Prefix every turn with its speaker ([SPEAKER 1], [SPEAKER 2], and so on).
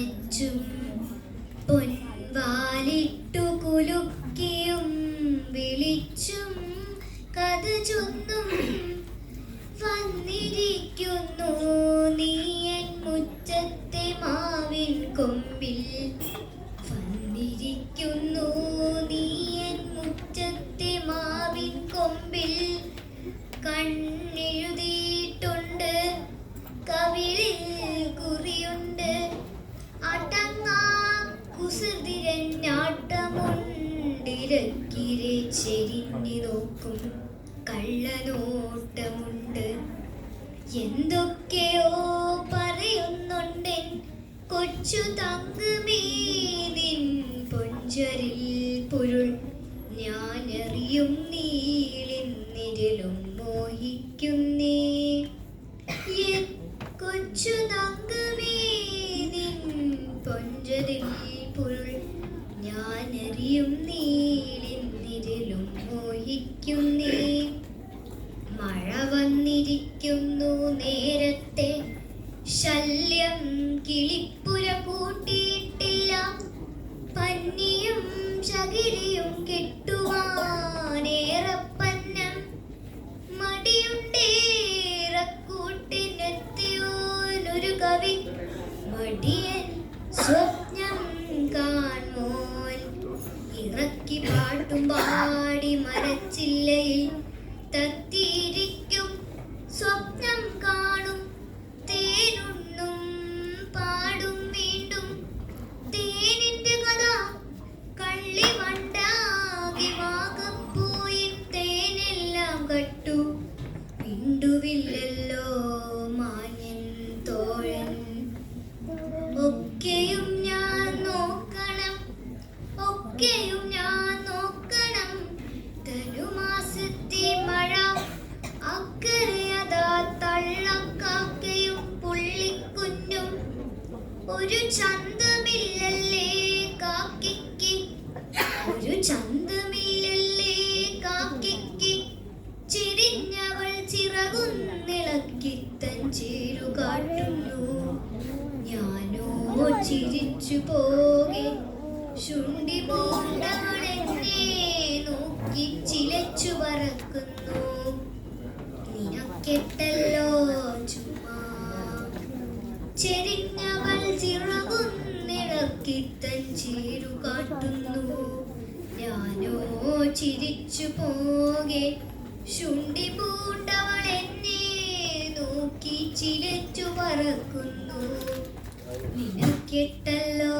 [SPEAKER 1] നനച്ചും പൊൻവാലിട്ടു കുലുക്കിയും വിളിച്ചും കഥ ചൊന്നും വന്നിരിക്കുന്നു നീയൻ മുറ്റത്തെ മാവിൻ കൊമ്പിൽ. വന്നിരിക്കുന്നു നീയൻ മുറ്റത്തെ മാവിൻ കൊമ്പിൽ. കണ്ണെഴുതിയിട്ടുണ്ട് കവിളിൽ കുറിയുണ്ട്. അടങ്ങാ കുസൃതിരഞ്ഞാട്ടമുണ്ടിരക്കിരെ ചെരിഞ്ഞു നോക്കും കള്ളനോട്ടമുണ്ട്. എന്തൊക്കെയോ പറയുന്നുണ്ടെൻ കൊച്ചു തങ്കമേ നിൻ പൊഞ്ചരിൽ പൊരുൾ ഞാനറിയും. നീളിന്നിരലും മോഹിക്കുന്നേ കൊച്ചു തങ്കമേ നിൻ പൊഞ്ചരിൽ പൊരുൾ ഞാനറിയും. നീളിന്നിരലും മോഹിക്കുന്നേ. മഴ വന്നിരിക്കുന്നു നേരത്തെ ശല്യം കിളിപ്പുര കൂട്ടിയിട്ടില്ല. പന്നിയും ചകിരിയും കെട്ടുവാനേറപ്പന്നം മടിയുണ്ടേറക്കൂട്ടിനെത്തിയോനൊരു കവി. മടിയൻ സ്വപ്നം കാൺമോൻ ഇറക്കി പാട്ടും പാടി മരച്ചില്ലയിൽ തത്തിയിരിക്കും. സ്വപ്നം കാണും തേനുണ്ണും പാടും വീണ്ടും. തേനിന്റെ കഥ കള്ളി വണ്ടാകി വാകപ്പോയി തേനെല്ലാം കട്ടു. മിണ്ടുവില്ലല്ലോ മാന്യൻ തോഴൻ. ഒക്കെയും ഞാൻ നോക്കണം ഒക്കെയും ഞാൻ നോക്കണം. ധനുമാസത്തെ മഴ അക്കരയതാ തള്ളക്കാക്കയും പുള്ളിക്കുഞ്ഞും. ഒരു ചന്തമില്ലല്ലേ കാക്കയ്ക്ക് ഒരു ചന്തമില്ലല്ലേ കാക്കയ്ക്ക്. ചെരിഞ്ഞവൾ ചിറകുന്നിളക്കി തൻ ചേരു കാട്ടുന്നു. ഞാനോ ചിരിച്ചു പോകെ ശുണ്ടി പൂണ്ടവളെന്നെ നോക്കി ചിലച്ചു പറക്കുന്നു. നിനക്കെട്ടല്ലോ ചുമ്മാ. ചെരിഞ്ഞവൾ ചിറകുന്നിളക്കി തൻ ചേരു കാട്ടുന്നു. ഞാനോ ചിരിച്ചു പോകെ ശുണ്ടി പൂണ്ടവളെന്നെ നോക്കി ചിലച്ചു പറക്കുന്നു. നിനക്കെട്ടല്ലോ